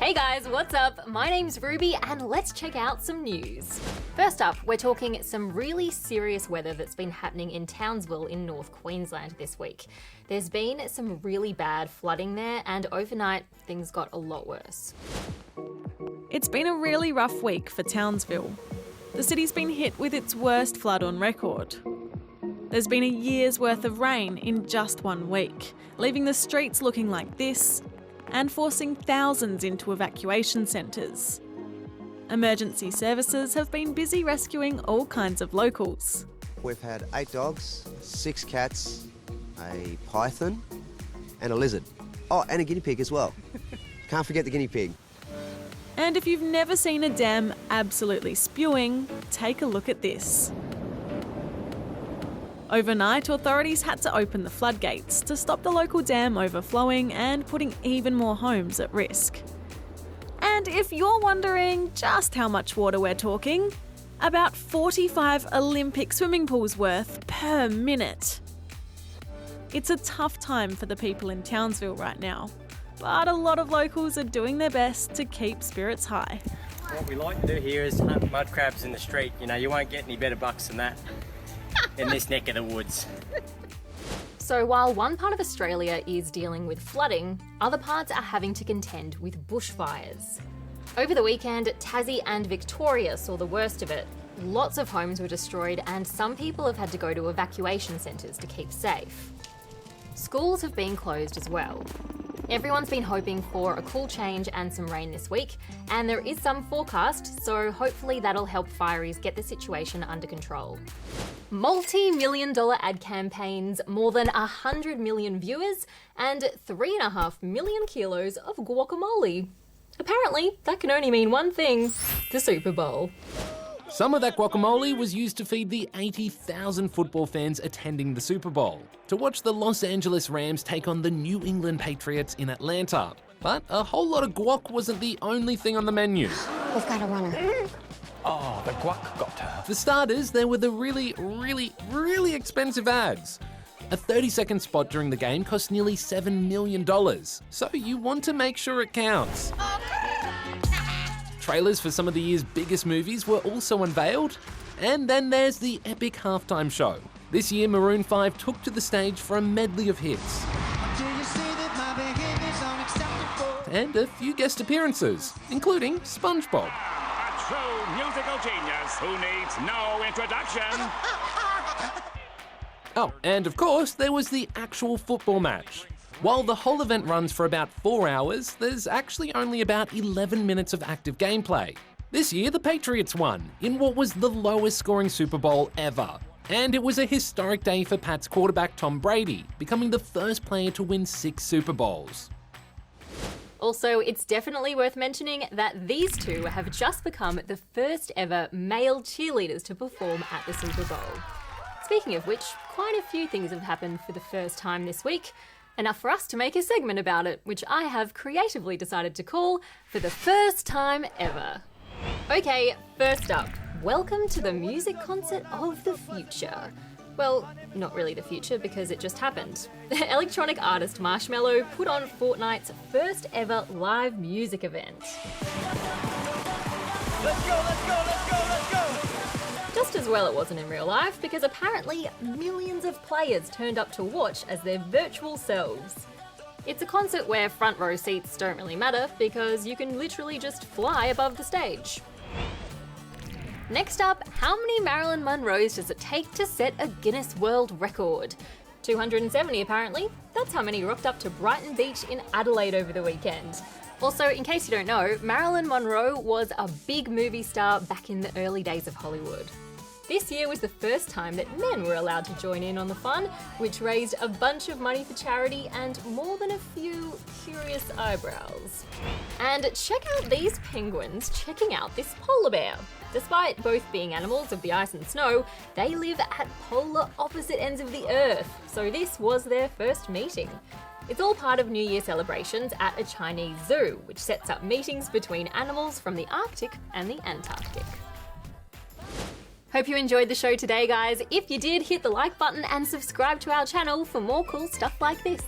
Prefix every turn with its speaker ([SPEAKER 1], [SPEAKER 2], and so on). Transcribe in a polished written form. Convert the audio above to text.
[SPEAKER 1] Hey guys, what's up? My name's Ruby and let's check out some news. First up, we're talking some really serious weather that's been happening in Townsville in North Queensland this week. There's been some really bad flooding there and overnight things got a lot worse.
[SPEAKER 2] It's been a really rough week for Townsville. The city's been hit with its worst flood on record. There's been a year's worth of rain in just 1 week, leaving the streets looking like this and forcing thousands into evacuation centres. Emergency services have been busy rescuing all kinds of locals.
[SPEAKER 3] We've had 8 dogs, 6 cats, a python and a lizard. Oh, and a guinea pig as well. Can't forget the guinea pig.
[SPEAKER 2] And if you've never seen a dam absolutely spewing, take a look at this. Overnight, authorities had to open the floodgates to stop the local dam overflowing and putting even more homes at risk. And if you're wondering just how much water we're talking, about 45 Olympic swimming pools worth per minute. It's a tough time for the people in Townsville right now, but a lot of locals are doing their best to keep spirits high.
[SPEAKER 4] What we like to do here is hunt mud crabs in the street. You know, you won't get any better bucks than that in this neck of the woods.
[SPEAKER 1] So while one part of Australia is dealing with flooding, other parts are having to contend with bushfires. Over the weekend, Tassie and Victoria saw the worst of it. Lots of homes were destroyed and some people have had to go to evacuation centres to keep safe. Schools have been closed as well. Everyone's been hoping for a cool change and some rain this week, and there is some forecast, so hopefully that'll help fireys get the situation under control. Multi-million-dollar ad campaigns, more than 100 million viewers, and 3.5 million kilos of guacamole. Apparently, that can only mean one thing: the Super Bowl.
[SPEAKER 5] Some of that guacamole was used to feed the 80,000 football fans attending the Super Bowl, to watch the Los Angeles Rams take on the New England Patriots in Atlanta. But a whole lot of guac wasn't the only thing on the menu.
[SPEAKER 6] We've got a runner.
[SPEAKER 4] Oh, the guac got her.
[SPEAKER 5] For starters, there were the really expensive ads. A 30-second spot during the game cost nearly $7 million, so you want to make sure it counts. Trailers for some of the year's biggest movies were also unveiled. And then there's the epic halftime show. This year, Maroon 5 took to the stage for a medley of hits. And a few guest appearances, including SpongeBob.
[SPEAKER 7] A true musical genius who needs no introduction.
[SPEAKER 5] Oh, and of course, there was the actual football match. While the whole event runs for about 4 hours, there's actually only about 11 minutes of active gameplay. This year, the Patriots won, in what was the lowest scoring Super Bowl ever. And it was a historic day for Pats quarterback Tom Brady, becoming the first player to win 6 Super Bowls.
[SPEAKER 1] Also, it's definitely worth mentioning that these two have just become the first ever male cheerleaders to perform at the Super Bowl. Speaking of which, quite a few things have happened for the first time this week. Enough for us to make a segment about it, which I have creatively decided to call For the First Time Ever. Okay, first up, welcome to the music concert of the future. Well, not really the future because it just happened. Electronic artist Marshmello put on Fortnite's first ever live music event.
[SPEAKER 4] Let's go, let's go, let's go, let's go!
[SPEAKER 1] Just as well it wasn't in real life, because apparently millions of players turned up to watch as their virtual selves. It's a concert where front row seats don't really matter, because you can literally just fly above the stage. Next up, how many Marilyn Monroes does it take to set a Guinness World Record? 270 apparently. That's how many rocked up to Brighton Beach in Adelaide over the weekend. Also, in case you don't know, Marilyn Monroe was a big movie star back in the early days of Hollywood. This year was the first time that men were allowed to join in on the fun, which raised a bunch of money for charity and more than a few curious eyebrows. And check out these penguins checking out this polar bear. Despite both being animals of the ice and snow, they live at polar opposite ends of the Earth, so this was their first meeting. It's all part of New Year celebrations at a Chinese zoo, which sets up meetings between animals from the Arctic and the Antarctic. Hope you enjoyed the show today, guys. If you did, hit the like button and subscribe to our channel for more cool stuff like this.